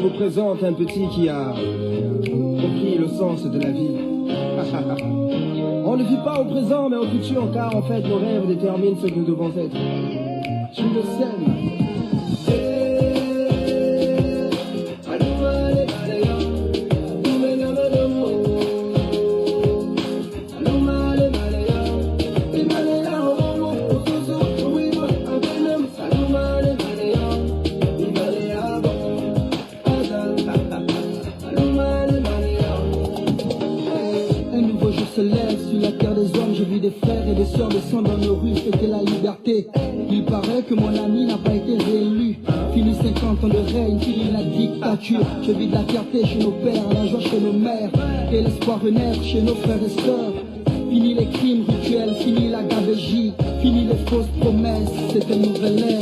Je vous présente un petit qui a compris le sens de la vie. On ne vit pas au présent mais au futur car en fait nos rêves déterminent ce que nous devons être. Tu le sèmes. Je vis des frères et des sœurs descendre dans nos rues, fêter la liberté. Il paraît que mon ami n'a pas été réélu. Fini 50 ans de règne, fini la dictature. Je vis de la fierté chez nos pères, la joie chez nos mères, et l'espoir renaître chez nos frères et sœurs. Fini les crimes rituels, fini la gabegie, fini les fausses promesses, c'est une nouvelle ère.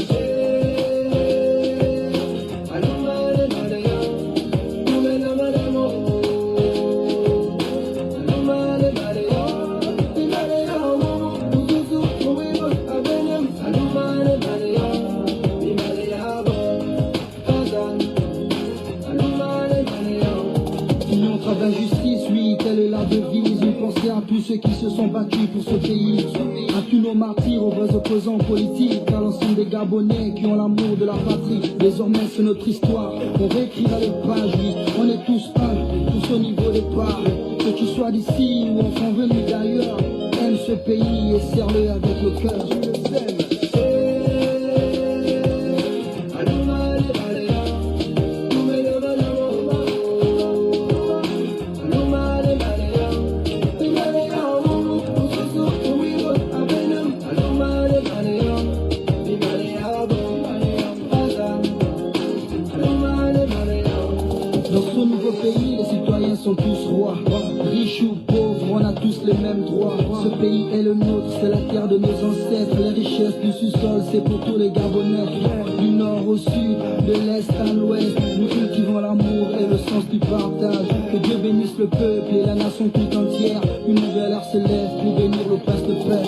À tous ceux qui se sont battus pour ce pays, à tous nos martyrs, aux vrais opposants politiques, à l'ensemble des Gabonais qui ont l'amour de la patrie. Désormais c'est notre histoire, on réécrira les pages, oui. On est tous un, tous au niveau des parts. Que tu sois d'ici ou enfant venu d'ailleurs, aime ce pays et serre-le avec le cœur. Sont tous rois, riches ou pauvres, on a tous les mêmes droits. Ce pays est le nôtre, c'est la terre de nos ancêtres. Les richesses du sous-sol, c'est pour tous les Gabonais. Du nord au sud, de l'est à l'ouest, nous cultivons l'amour et le sens du partage. Que Dieu bénisse le peuple et la nation tout entière. Une nouvelle ère se lève pour bénir le prince de paix.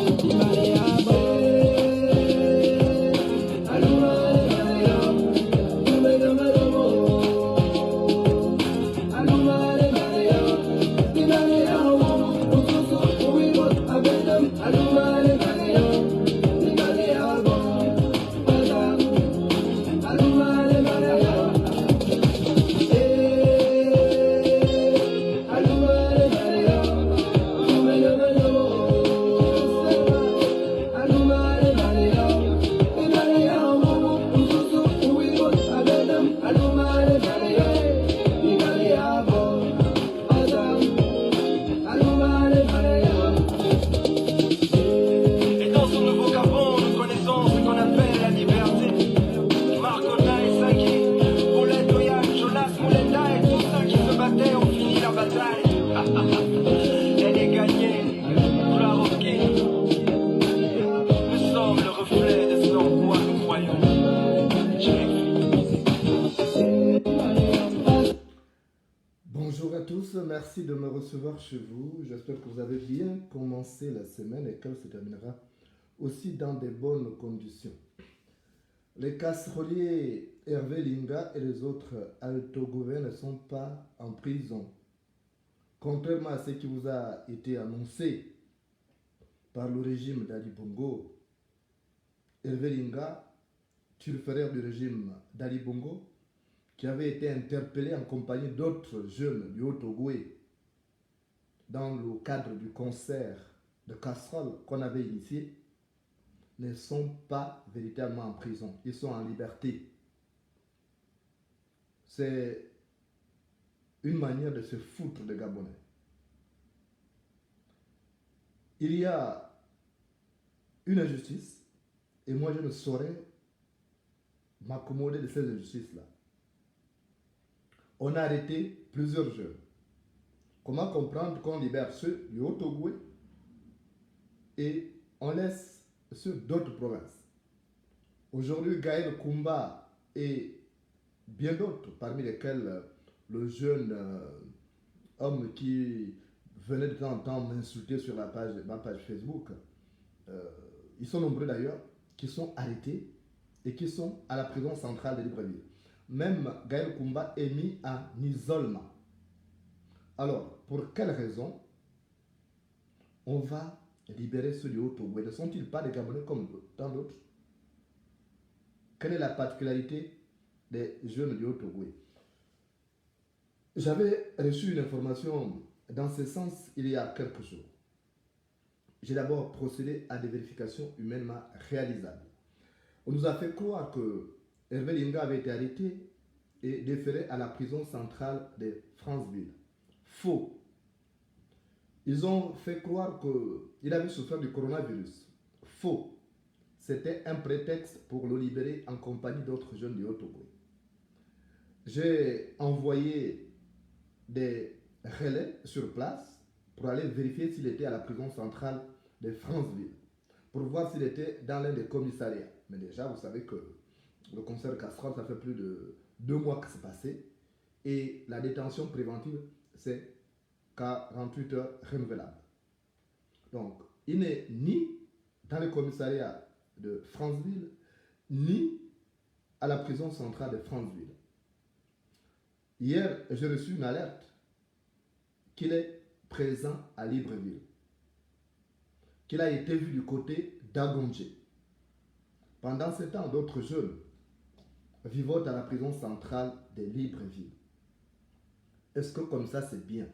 Merci de me recevoir chez vous. J'espère que vous avez bien commencé la semaine et qu'elle se terminera aussi dans de bonnes conditions. Les casseroliers Hervé Linga et les autres Altogouvers ne sont pas en prison. Contrairement à ce qui vous a été annoncé par le régime d'Ali Bongo, Hervé Linga, turferaire du régime d'Ali Bongo, qui avait été interpellé en compagnie d'autres jeunes du Haut-Ogoué dans le cadre du concert de casserole qu'on avait initié, ne sont pas véritablement en prison. Ils sont en liberté. C'est une manière de se foutre des Gabonais. Il y a une injustice et moi je ne saurais m'accommoder de cette injustice-là. On a arrêté plusieurs jeunes. Comment comprendre qu'on libère ceux du Haut-Ogoué et on laisse ceux d'autres provinces? Aujourd'hui, Gaël Koumba et bien d'autres, parmi lesquels le jeune homme qui venait de temps en temps m'insulter sur ma page Facebook, ils sont nombreux d'ailleurs, qui sont arrêtés et qui sont à la prison centrale de Libreville. même Gaël Koumba est mis en isolement. Alors, pour quelle raison on va libérer ceux du Haut-Togo? Ne sont-ils pas des Gabonais comme tant d'autres? Quelle est la particularité des jeunes du Haut-Togo? J'avais reçu une information dans ce sens il y a quelques jours. J'ai d'abord procédé à des vérifications humainement réalisables. On nous a fait croire que Hervé Linga avait été arrêté et déféré à la prison centrale de Franceville. Faux. Ils ont fait croire qu'il avait souffert du coronavirus. Faux. C'était un prétexte pour le libérer en compagnie d'autres jeunes du Haut-Togo. J'ai envoyé des relais sur place pour aller vérifier s'il était à la prison centrale de Franceville, pour voir s'il était dans l'un des commissariats. Mais déjà, vous savez que le commissaire Castral, ça fait plus de 2 mois que c'est passé, et la détention préventive, c'est 48 heures renouvelable. Donc, il n'est ni dans le commissariat de Franceville, ni à la prison centrale de Franceville. Hier, j'ai reçu une alerte qu'il est présent à Libreville, qu'il a été vu du côté d'Agondje. Pendant ce temps, d'autres jeunes vivotent à la prison centrale de Libreville. Est-ce que comme ça, c'est bien?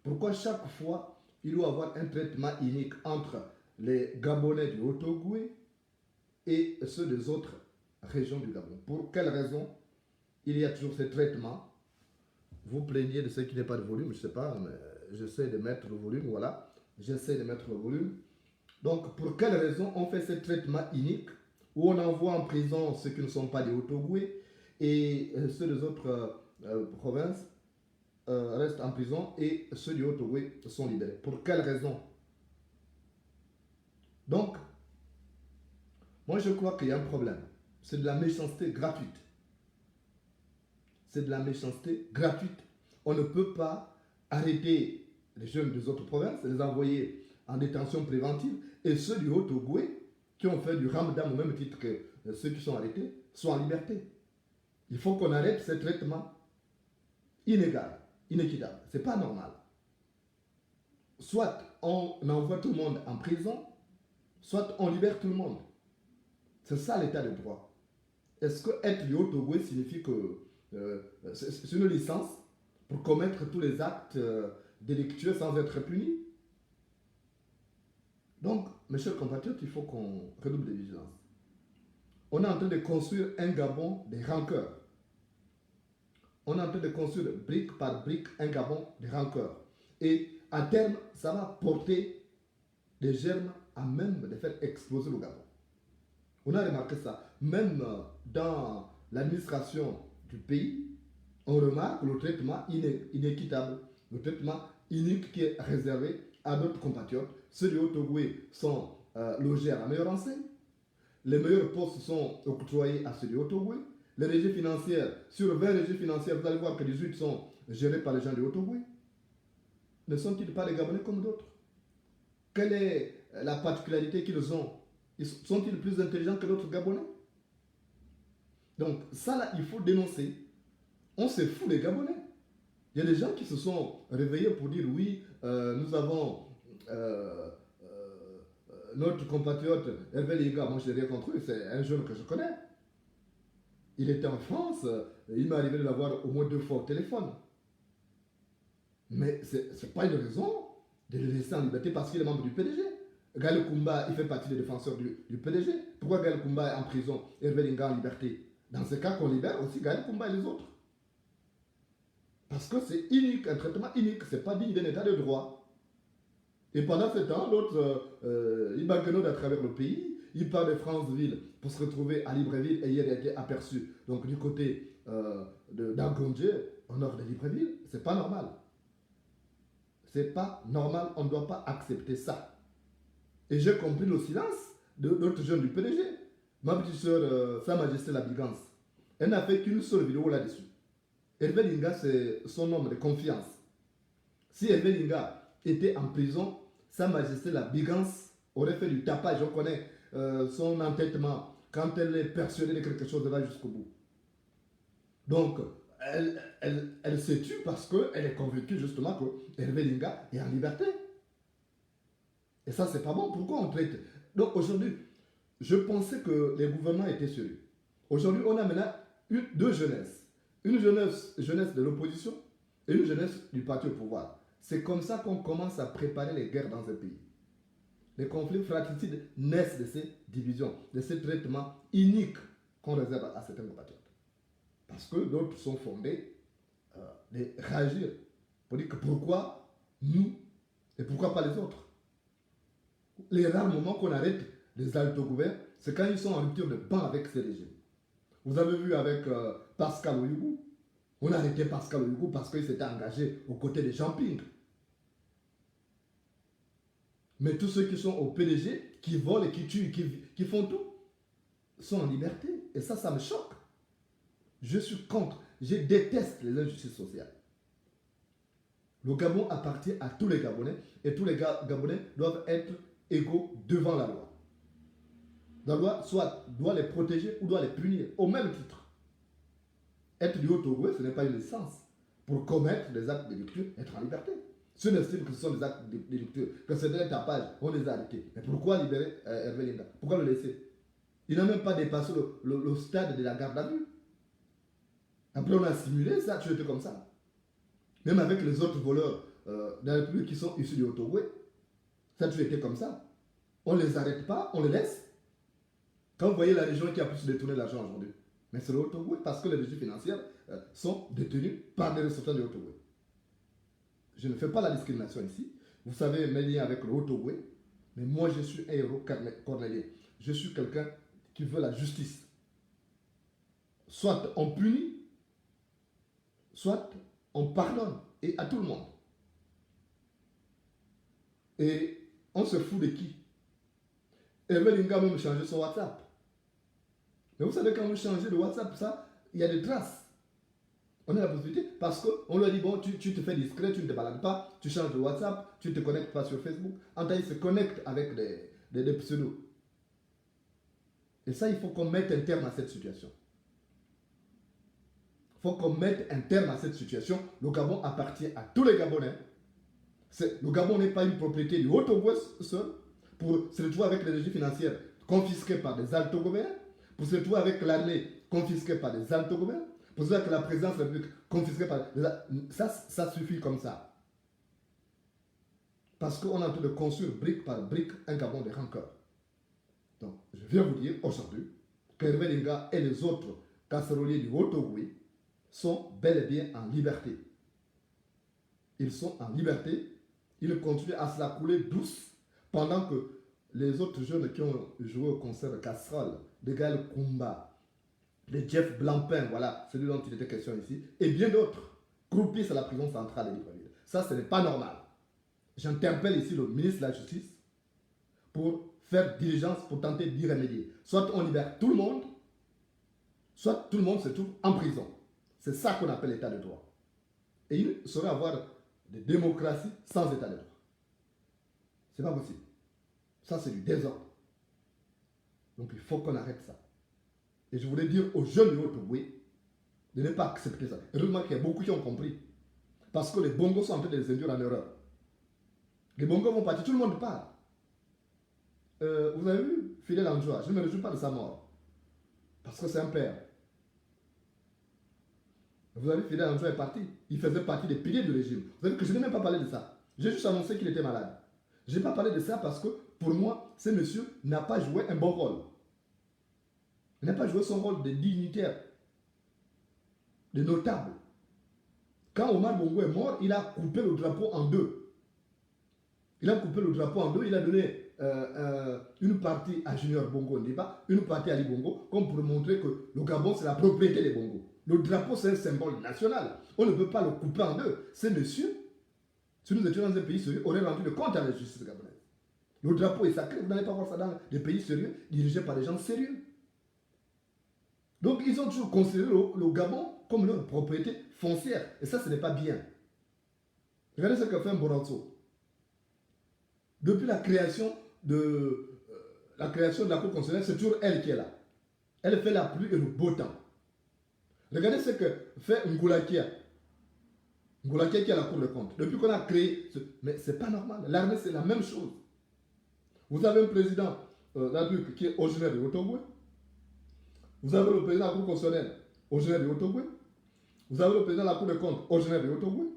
Pourquoi chaque fois, il doit y avoir un traitement unique entre les Gabonais du Haut-Togo et ceux des autres régions du Gabon? Pour quelle raison il y a toujours ce traitement? Vous plaignez de ce qui n'est pas de volume, je ne sais pas, mais j'essaie de mettre le volume, voilà. J'essaie de mettre le volume. Donc, pour quelle raison on fait ce traitement unique où on envoie en prison ceux qui ne sont pas des Haut-Togo et ceux des autres provinces restent en prison et ceux du Haut-Togo sont libérés? Pour quelle raison? Donc, moi je crois qu'il y a un problème. C'est de la méchanceté gratuite. C'est de la méchanceté gratuite. On ne peut pas arrêter les jeunes des autres provinces, les envoyer en détention préventive, et ceux du Haut-Togo qui ont fait du ramadan au même titre que ceux qui sont arrêtés sont en liberté. Il faut qu'on arrête ce traitement inégal, inéquitable. Ce n'est pas normal. Soit on envoie tout le monde en prison, soit on libère tout le monde. C'est ça l'état de droit. Est-ce que être du Haut-Togo signifie que c'est une licence pour commettre tous les actes délictueux sans être puni? Donc, mes chers compatriotes, il faut qu'on redouble de vigilance. On est en train de construire un Gabon des rancœurs. On est en train de construire brique par brique un Gabon des rancœurs. Et à terme, ça va porter des germes à même de faire exploser le Gabon. On a remarqué ça. Même dans l'administration du pays, on remarque le traitement inéquitable, le traitement unique qui est réservé à d'autres compatriotes. Ceux du Haut-Togo sont logés à la meilleure enseigne. Les meilleurs postes sont octroyés à ceux du Haut-Togo. Les régies financières, sur 20 régies financières, vous allez voir que 18 sont gérées par les gens du Haut-Togo. Ne sont-ils pas des Gabonais comme d'autres? Quelle est la particularité qu'ils ont? Sont-ils plus intelligents que d'autres Gabonais? Donc ça là, il faut dénoncer. On se fout des Gabonais. Il y a des gens qui se sont réveillés pour dire oui, nous avons notre compatriote Hervé Linga, moi je n'ai rien contre lui, c'est un jeune que je connais. Il était en France, il m'est arrivé de l'avoir au moins 2 fois au téléphone. Mais ce n'est pas une raison de le laisser en liberté parce qu'il est membre du PDG. Gaël Koumba, il fait partie des défenseurs du PDG. Pourquoi Gaël Koumba est en prison, Hervé Linga en liberté? Dans ce cas, qu'on libère aussi Gaël Koumba et les autres. Parce que c'est unique, un traitement unique, ce n'est pas digne d'un état de droit. Et pendant ce temps, l'autre, il baguenaude à travers le pays, il part de Franceville pour se retrouver à Libreville et hier il a été aperçu. Donc du côté d'Agondje, au nord de Libreville, c'est pas normal. C'est pas normal, on ne doit pas accepter ça. Et j'ai compris le silence de d'autres jeunes du PDG. Ma petite soeur, Sa Majesté la Bigance, elle n'a fait qu'une seule vidéo là-dessus. Hervé Linga, c'est son homme de confiance. Si Hervé Linga était en prison, Sa Majesté la Bigance aurait fait du tapage. On connaît son entêtement. Quand elle est persuadée de quelque chose, elle va jusqu'au bout. Donc, elle se tue parce qu'elle est convaincue justement que Hervé Linga est en liberté. Et ça, c'est pas bon. Pourquoi on traite? Donc aujourd'hui, je pensais que les gouvernements étaient sérieux. Aujourd'hui, on a maintenant deux jeunesses. Une jeunesse de l'opposition et une jeunesse du parti au pouvoir. C'est comme ça qu'on commence à préparer les guerres dans un pays. Les conflits fratricides naissent de ces divisions, de ces traitements iniques qu'on réserve à certains compatriotes. Parce que d'autres sont fondés de réagir pour dire que pourquoi nous et pourquoi pas les autres. Les rares moments qu'on arrête les alto-gouvernements, c'est quand ils sont en rupture de banc avec ces régimes. Vous avez vu avec Pascal Oyougou, on a arrêté Pascal Oyougou parce qu'il s'était engagé aux côtés de Jean Ping. Mais tous ceux qui sont au PDG, qui volent et qui tuent, qui font tout, sont en liberté. Et ça me choque. Je suis contre. Je déteste les injustices sociales. Le Gabon appartient à tous les Gabonais et tous les Gabonais doivent être égaux devant la loi. La loi soit doit les protéger ou doit les punir au même titre. Être du Haut-Togo, ce n'est pas une licence pour commettre des actes délictueux, être en liberté. Ceux n'estiment que ce sont des actes délictueux, que c'est des tapages, on les a arrêtés. Mais pourquoi libérer Hervé Linga? Pourquoi le laisser? Il n'a même pas dépassé le stade de la garde à vue. Après, on a simulé ça, tu étais comme ça. Même avec les autres voleurs de la République qui sont issus du Haut-Togo, ça, tu étais comme ça. On ne les arrête pas, on les laisse. Quand vous voyez la région qui a pu se détourner l'argent aujourd'hui, mais c'est le Haut-Togo parce que les régies financières sont détenues par des ressortissants du Haut-Togo. Je ne fais pas la discrimination ici. Vous savez mes liens avec le Haut-Togo, mais moi je suis un héros cornélien. Je suis quelqu'un qui veut la justice. Soit on punit, soit on pardonne, et à tout le monde. Et on se fout de qui? Hervé Linga a même changé son WhatsApp. Mais vous savez, quand vous changez le WhatsApp, ça, il y a des traces. On a la possibilité parce qu'on lui a dit, bon, tu te fais discret, tu ne te balades pas, tu changes de WhatsApp, tu ne te connectes pas sur Facebook. En temps, il se connecte avec des pseudos. Et ça, il faut qu'on mette un terme à cette situation. Il faut qu'on mette un terme à cette situation. Le Gabon appartient à tous les Gabonais. Le Gabon n'est pas une propriété du Haut-Togo seul pour se retrouver avec les régies financières confisquées par des alto-gouvernements, pour se retrouver avec l'armée confisquée par des alto-gouvernements, pour se retrouver avec la présidence de la République confisquée par des ça suffit comme ça. Parce qu'on est en train de construire brique par brique un Gabon de rancœur. Donc, je viens vous dire aujourd'hui que Hervé Linga et les autres casseroliers du Haut-Togo sont bel et bien en liberté. Ils sont en liberté. Ils continuent à se la couler douce pendant que les autres jeunes qui ont joué au concert de casserole, de Gaël Kumba, de Jeff Blampin, voilà, celui dont il était question ici, et bien d'autres, croupissent à la prison centrale de Libreville. Ça, ce n'est pas normal. J'interpelle ici le ministre de la Justice pour faire diligence, pour tenter d'y remédier. Soit on libère tout le monde, soit tout le monde se trouve en prison. C'est ça qu'on appelle l'état de droit. Et il ne saurait avoir de démocratie sans état de droit. C'est pas possible. Ça, c'est du désordre. Donc, il faut qu'on arrête ça. Et je voulais dire aux jeunes du Haut-Togo de ne pas accepter ça. Heureusement qu'il y a beaucoup qui ont compris. Parce que les bongos sont en train de les induire en erreur. Les bongos vont partir, tout le monde part. Vous avez vu Fidel Anjoua, je ne me réjouis pas de sa mort. Parce que c'est un père. Vous avez vu, Fidel Anjoua est parti. Il faisait partie des piliers du régime. Vous avez vu que je n'ai même pas parlé de ça. J'ai juste annoncé qu'il était malade. Je n'ai pas parlé de ça parce que, pour moi, ce monsieur n'a pas joué un bon rôle. Il n'a pas joué son rôle de dignitaire, de notable. Quand Omar Bongo est mort, il a coupé le drapeau en deux. Il a coupé le drapeau en deux, il a donné une partie à Junior Bongo Ndiba, une partie à Ali Bongo, comme pour montrer que le Gabon, c'est la propriété des Bongo. Le drapeau, c'est un symbole national. On ne peut pas le couper en deux. Ce monsieur, si nous étions dans un pays sérieux, aurait rendu le compte à la justice gabonaise. Le drapeau est sacré, vous n'allez pas voir ça dans des pays sérieux, dirigés par des gens sérieux. Donc, ils ont toujours considéré le Gabon comme leur propriété foncière. Et ça, ce n'est pas bien. Regardez ce qu'a fait Mboranso. Depuis la création de la Cour constitutionnelle, c'est toujours elle qui est là. Elle fait la pluie et le beau temps. Regardez ce que fait Ngoulakia. Ngoulakia qui est à la Cour des comptes. Depuis qu'on a créé... Mais ce n'est pas normal. L'armée, c'est la même chose. Vous avez un président de la République qui est originaire de Ottogoué. Vous avez le président de la Cour constitutionnelle originaire de Ottogoué. Vous avez le président de la Cour des comptes originaire de Ottogoué.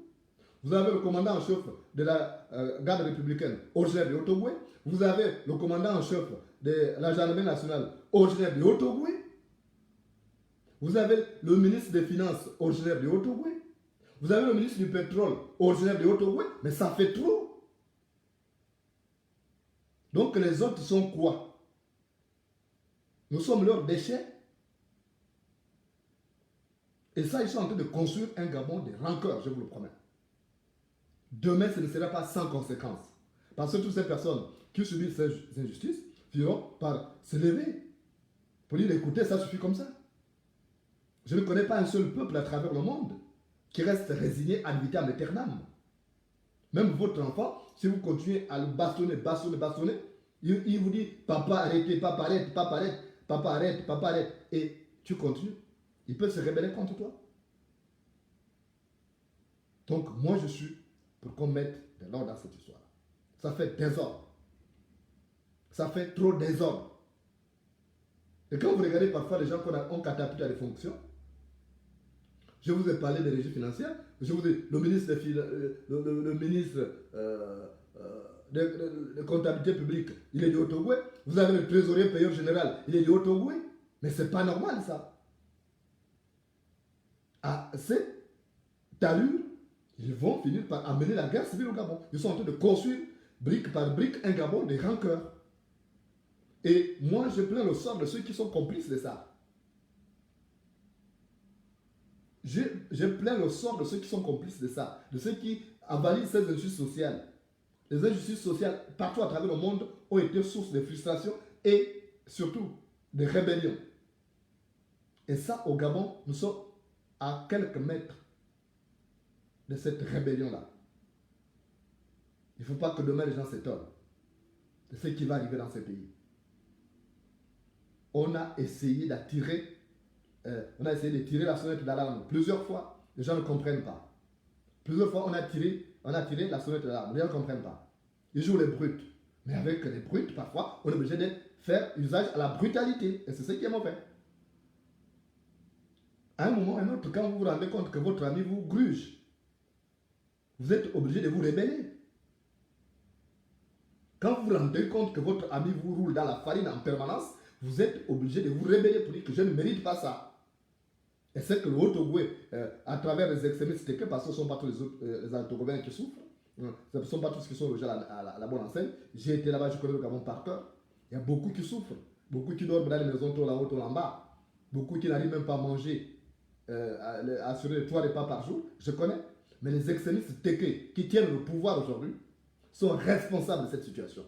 Vous avez le commandant en chef de la garde républicaine originaire de Ottogoué. Vous avez le commandant en chef de la gendarmerie nationale originaire de Ottogoué. Vous avez le ministre des Finances originaire de Ottogoué. Vous avez le ministre du Pétrole originaire de Ottogoué. Mais ça fait trop. Donc les autres sont quoi? Nous sommes leurs déchets. Et ça, ils sont en train de construire un Gabon de rancœur, je vous le promets. Demain, ce ne sera pas sans conséquence. Parce que toutes ces personnes qui subissent ces injustices finiront par se lever. Pour dire, écoutez, ça suffit comme ça. Je ne connais pas un seul peuple à travers le monde qui reste résigné ad vitam aeternam. Même votre enfant, si vous continuez à le bastonner, il vous dit, papa arrêtez, papa arrête, papa arrête, papa arrête, papa arrête. Et tu continues. Il peut se rebeller contre toi. Donc, moi, je suis pour qu'on mette de l'ordre dans cette histoire. Ça fait désordre. Ça fait trop désordre. Et quand vous regardez parfois les gens qu'on a catapulté à des fonctions, je vous ai parlé des régies financières, je vous ai le ministre le ministre de comptabilité publique, il est de Ottogoué. Vous avez le trésorier payeur général, il est de Ottogoué. Mais c'est pas normal ça. À cette allure, ils vont finir par amener la guerre civile au Gabon. Ils sont en train de construire, brique par brique, un Gabon de rancœur. Et moi, je plains le sort de ceux qui sont complices de ça. Je plains le sort de ceux qui sont complices de ça, de ceux qui avalient ces injustices sociales. Les injustices sociales, partout à travers le monde, ont été source de frustration et surtout de rébellion. Et ça, au Gabon, nous sommes à quelques mètres de cette rébellion-là. Il ne faut pas que demain les gens s'étonnent de ce qui va arriver dans ces pays. On a essayé d'attirer, de tirer la sonnette d'alarme plusieurs fois. Les gens ne comprennent pas. Plusieurs fois, on a tiré la sonnette d'alarme. Les gens ne comprennent pas. Ils jouent les brutes. Mais avec les brutes, parfois, on est obligé de faire usage à la brutalité. Et c'est ce qui est mauvais. À un moment ou à un autre, quand vous vous rendez compte que votre ami vous gruge, vous êtes obligé de vous rébeller. Quand vous vous rendez compte que votre ami vous roule dans la farine en permanence, vous êtes obligé de vous rébeller pour dire que je ne mérite pas ça. Et c'est que le Haut-Ogooué, à travers les extrémistes, parce que ce ne sont pas tous les Altogoviens qui souffrent, ce ne sont pas tous qui sont logés à la bonne enseigne. J'ai été là-bas, je connais le Gabon par cœur. Il y a beaucoup qui souffrent, beaucoup qui dorment dans les maisons tout là-haut, tout là-bas, beaucoup qui n'arrivent même pas à manger, à assurer 3 repas par jour. Je connais. Mais les extrémistes téqués qui tiennent le pouvoir aujourd'hui sont responsables de cette situation.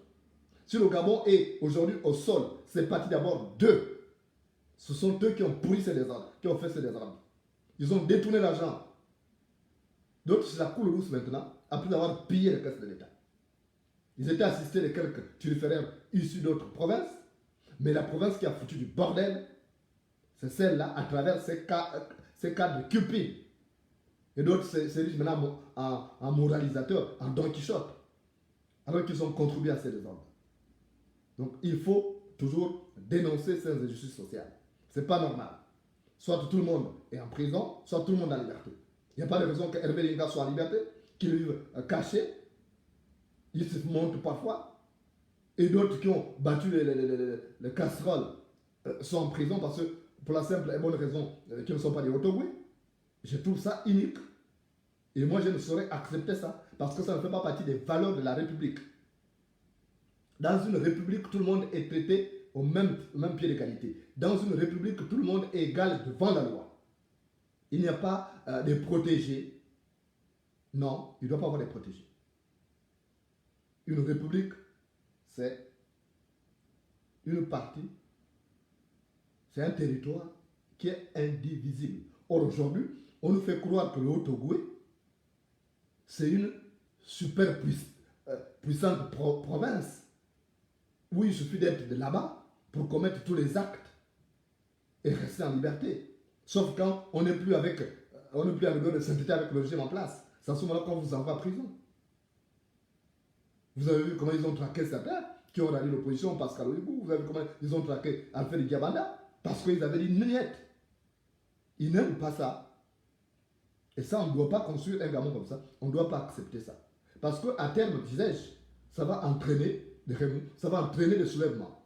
Si le Gabon est aujourd'hui au sol, c'est parti d'abord d'eux. Ce sont eux qui ont pourri ces désordres, qui ont fait ces désordres. Ils ont détourné l'argent. D'autres, c'est la coule douce maintenant, après avoir pillé les caisses de l'État. Ils étaient assistés de quelques turiféraires issus d'autres provinces, mais la province qui a foutu du bordel, c'est celle-là, à travers ces cadres cupides. Et d'autres s'érigent maintenant en moralisateurs, en Don Quichotte, alors qu'ils ont contribué à ces désordres. Donc il faut toujours dénoncer ces injustices sociales. Ce n'est pas normal. Soit tout le monde est en prison, soit tout le monde est en liberté. Il n'y a pas de raison que Hervé Linga soit en liberté, qu'il vive caché. Il se montre parfois. Et d'autres qui ont battu les casseroles sont en prison parce que, pour la simple et bonne raison qu'ils ne sont pas des Ottogoué. Je trouve ça unique. Et moi, je ne saurais accepter ça parce que ça ne fait pas partie des valeurs de la République. Dans une République, tout le monde est traité au même pied d'égalité. Dans une République, tout le monde est égal devant la loi. Il n'y a pas de protégés. Non, il ne doit pas avoir de protégés. Une République, c'est une partie, c'est un territoire qui est indivisible. Or, aujourd'hui, on nous fait croire que le Haut-Ogooué, c'est une super puissante province où il suffit d'être de là-bas pour commettre tous les actes et rester en liberté. Sauf quand on n'est plus en rigueur de sainteté avec le régime en place. C'est à ce moment-là qu'on vous envoie à prison. Vous avez vu comment ils ont traqué certains qui ont rallié l'opposition, Pascal Oibou. Vous avez vu comment ils ont traqué Alfred Diabanda parce qu'ils avaient dit niette. Ils n'aiment pas ça. Et ça, on ne doit pas construire un gamin comme ça. On ne doit pas accepter ça. Parce qu'à terme, disais-je, ça va entraîner des remous, ça va entraîner des soulèvements.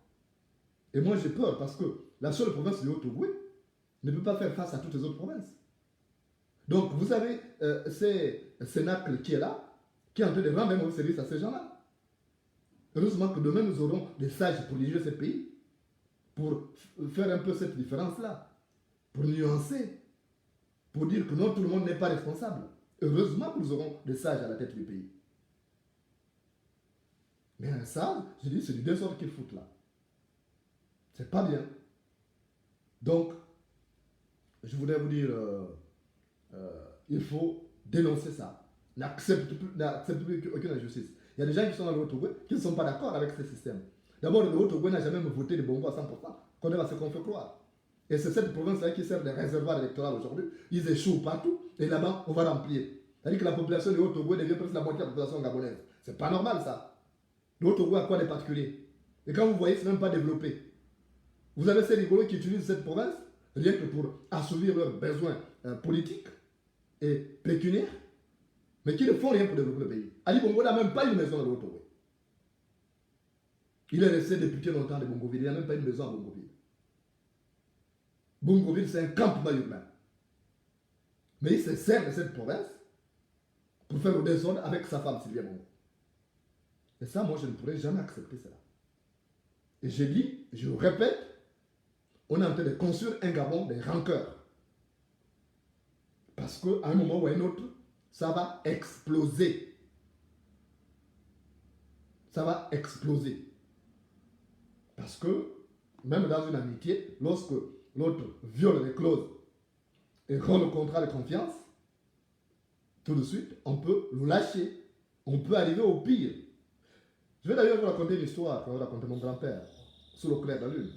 Et moi, j'ai peur parce que la seule province du Haut-Ogooué ne peut pas faire face à toutes les autres provinces. Donc, vous avez ces NACL qui est là, qui est en train de rendre un mauvais service à ces gens-là. Heureusement que demain, nous aurons des sages pour diriger ce pays, pour faire un peu cette différence-là, pour nuancer, pour dire que non, tout le monde n'est pas responsable. Heureusement que nous aurons des sages à la tête du pays. Mais un sage, je dis, c'est du désordre qu'ils foutent là. C'est pas bien. Donc, je voudrais vous dire, il faut dénoncer ça. N'accepte plus aucune injustice. Il y a des gens qui sont dans le Haut-Ogooué qui ne sont pas d'accord avec ce système. D'abord, le Haut-Ogooué n'a jamais voté de Bongo à 100%, contrairement à ce qu'on fait croire. Et c'est cette province-là qui sert de réservoir électoral aujourd'hui. Ils échouent partout et là-bas, on va remplir. C'est-à-dire que la population du Haut-Ogooué devient presque la moitié de la population gabonaise. C'est pas normal ça. Le Haut-Ogooué a quoi de particulier? Et quand vous voyez, c'est même pas développé. Vous avez ces rigolos qui utilisent cette province rien que pour assouvir leurs besoins politiques et pécuniaires, mais qui ne font rien pour développer le pays. Ali Bongo n'a même pas une maison dans le Haut-Ogooué. Il est resté député longtemps de Bongoville. Il n'a même pas une maison à Bongoville. Bongoville, c'est un campement urbain. Mais il se sert de cette province pour faire le désordre avec sa femme Sylvia Bongo. Et ça, moi, je ne pourrais jamais accepter cela. Et je dis, je le répète, on est en train de construire un Gabon des rancœurs. Parce qu'à un moment ou à un autre, ça va exploser. Ça va exploser. Parce que, même dans une amitié, lorsque l'autre viole les clauses et rend le contrat de confiance, tout de suite, on peut le lâcher. On peut arriver au pire. Je vais d'ailleurs vous raconter une histoire que m'a raconté mon grand-père, sous le clair de la lune.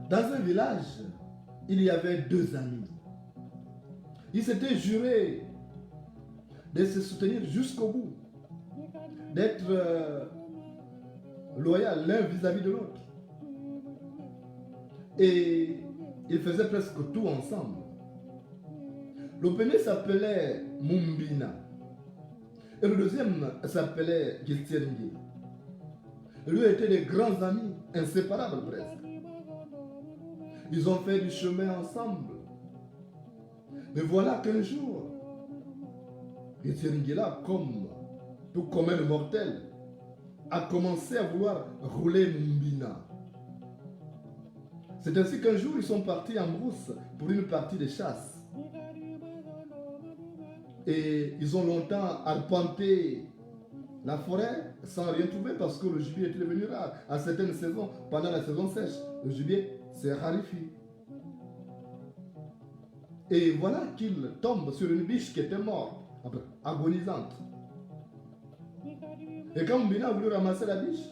Dans un village, il y avait deux amis. Ils s'étaient jurés de se soutenir jusqu'au bout, d'être loyaux l'un vis-à-vis de l'autre. Et ils faisaient presque tout ensemble. Le premier s'appelait Mumbina et le deuxième s'appelait Giltieringi. Eux étaient des grands amis, inséparables presque. Ils ont fait du chemin ensemble. Mais voilà qu'un jour, Giltieringi-là, tout comme un mortel, a commencé à vouloir rouler Mumbina. C'est ainsi qu'un jour, ils sont partis en brousse pour une partie de chasse. Et ils ont longtemps arpenté la forêt sans rien trouver parce que le gibier était devenu rare. À certaines saisons, pendant la saison sèche, le gibier s'est raréfié. Et voilà qu'ils tombent sur une biche qui était morte, agonisante. Et quand Mbina a voulu ramasser la biche,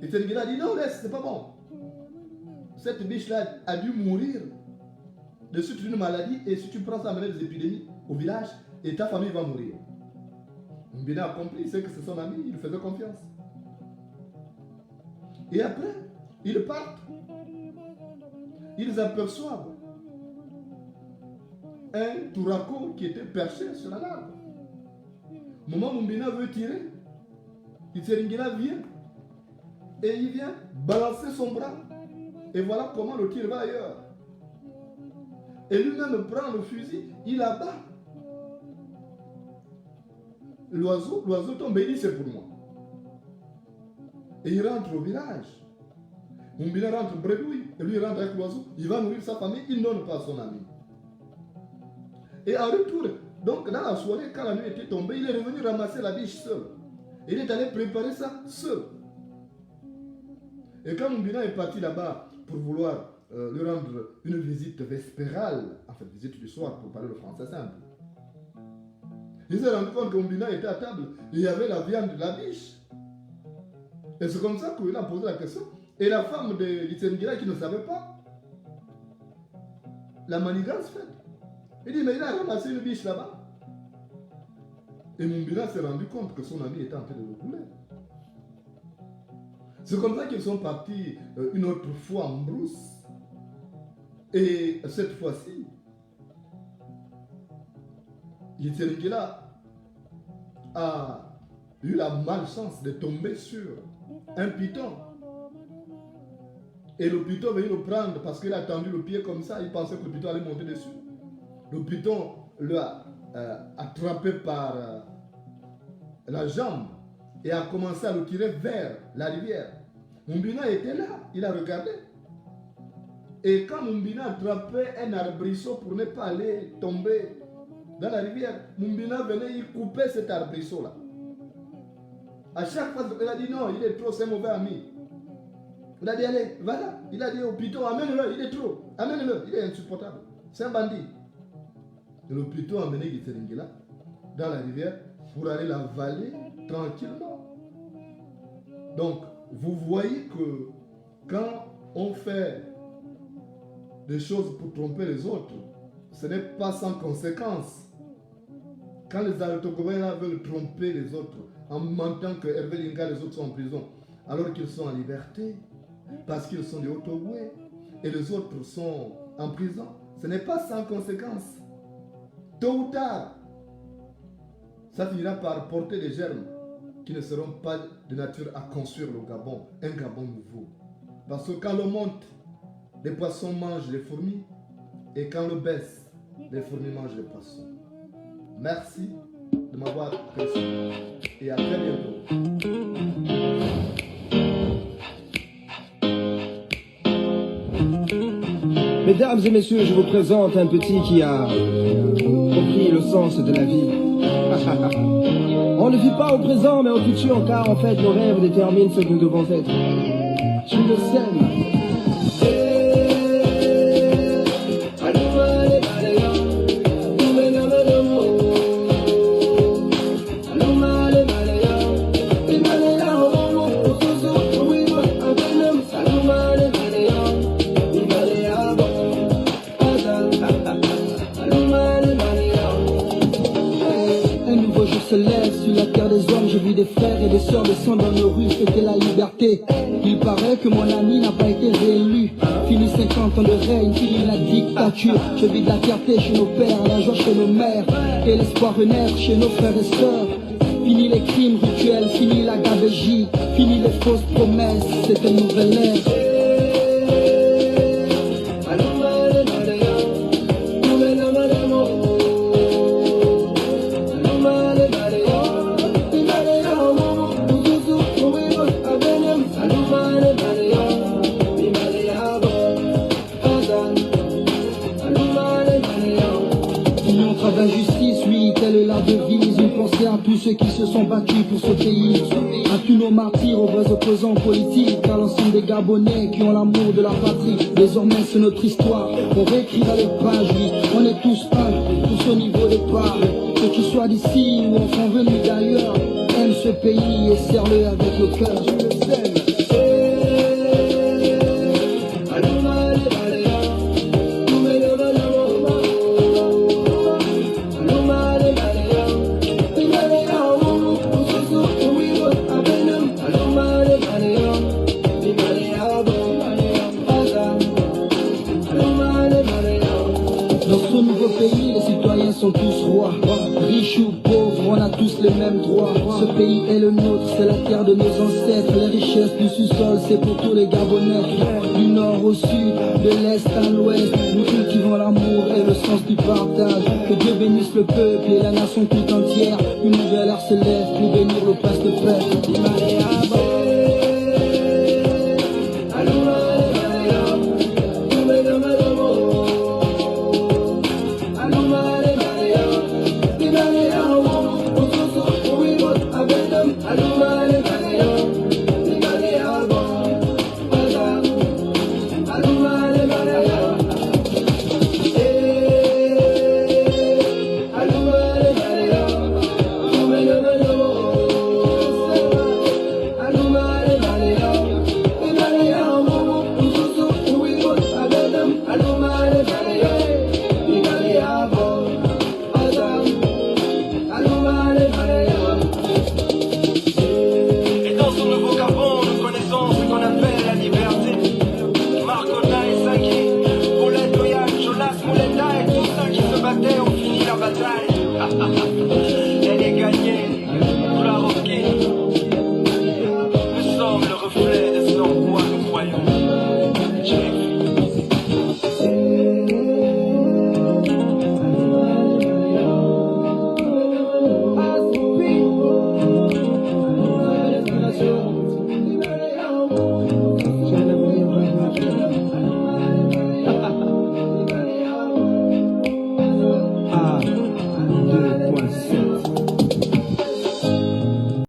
Itergila a dit non, laisse, c'est pas bon. Cette biche-là a dû mourir de suite d'une maladie, et si tu prends ça, amener des épidémies au village, et ta famille va mourir. Mbina a compris, c'est que c'est son ami, il faisait confiance. Et après, ils partent. Ils aperçoivent un tourako qui était perché sur un arbre. Au moment où Mbina veut tirer, Itseringila vient et il vient balancer son bras. Et voilà comment le tir va ailleurs. Et lui-même prend le fusil, il abat. L'oiseau tombe et dit c'est pour moi. Et il rentre au village. Mumbina rentre bredouille, et lui rentre avec l'oiseau, il va nourrir sa famille, il ne donne pas à son ami. Et en retour, donc dans la soirée, quand la nuit était tombée, il est revenu ramasser la biche seul. Il est allé préparer ça seul. Et quand Mumbina est parti là-bas pour vouloir lui rendre une visite vespérale, en fait visite du soir pour parler le français simple, il s'est rendu compte que Mumbina était à table, il y avait la viande de la biche. Et c'est comme ça qu'il a posé la question. Et la femme de Itsengila qui ne savait pas la manigance faite. Il dit, mais il a ramassé une biche là-bas. Et Mumbina s'est rendu compte que son ami était en train de le rouler. C'est comme ça qu'ils sont partis une autre fois en brousse. Et cette fois-ci, Itsengila a eu la malchance de tomber sur un python. Et le python venait le prendre parce qu'il a tendu le pied comme ça, il pensait que le python allait monter dessus. Le python l'a attrapé par la jambe et a commencé à le tirer vers la rivière. Mumbina était là, il a regardé. Et quand Mumbina attrapait un arbrisseau pour ne pas aller tomber dans la rivière, Mumbina venait, il coupait cet arbrisseau-là. À chaque fois, il a dit non, il est trop, c'est mauvais ami. Il a dit allez, voilà. Il a dit au python, amène-le, il est trop. Amène-le, il est insupportable. C'est un bandit. Et le python a amené Itsengila dans la rivière pour aller l'avaler tranquillement. Donc, vous voyez que quand on fait des choses pour tromper les autres, ce n'est pas sans conséquence. Quand les Altogovéens veulent tromper les autres en mentant que Hervé Linga et les autres sont en prison, alors qu'ils sont en liberté, parce qu'ils sont des Otogoués et les autres sont en prison, ce n'est pas sans conséquence. Tôt ou tard, ça finira par porter des germes qui ne seront pas de nature à construire le Gabon, un Gabon nouveau. Parce que quand l'eau monte, les poissons mangent les fourmis, et quand l'eau baisse, les fourmis mangent les poissons. Merci de m'avoir apprécié et à très bientôt. Mesdames et messieurs, je vous présente un petit qui a compris le sens de la vie. On ne vit pas au présent mais au futur, car en fait nos rêves déterminent ce que nous devons être. Je le sais. Sur la terre des hommes, je vis des frères et des sœurs descendre dans nos rues, fêter la liberté. Il paraît que mon ami n'a pas été réélu. Fini 50 ans de règne, fini la dictature. Je vis de la fierté chez nos pères, la joie chez nos mères, et l'espoir renaître chez nos frères et sœurs. Fini les crimes rituels, fini la gabegie, fini les fausses promesses, c'est une nouvelle ère. D'injustice, oui, telle est la devise. Une pensée à tous ceux qui se sont battus pour ce pays, à tous nos martyrs, aux vrais opposants politiques, à l'ensemble des Gabonais qui ont l'amour de la patrie. Désormais c'est notre histoire, on réécrira les pages, oui. On est tous un, tous au niveau des parts. Que tu sois d'ici ou enfin venu d'ailleurs, aime ce pays et serre-le avec le cœur. Je le sais. Dans ce nouveau pays, les citoyens sont tous rois. Riches ou pauvres, on a tous les les mêmes droits. Ce pays est le nôtre, c'est la terre de nos ancêtres. Les richesses du sous-sol, c'est pour tous les Gabonais. Du nord au sud, de l'est à l'ouest, nous cultivons l'amour et le sens du partage. Que Dieu bénisse le peuple et la nation tout entière. Une nouvelle ère se lève pour bénir le passe de fête.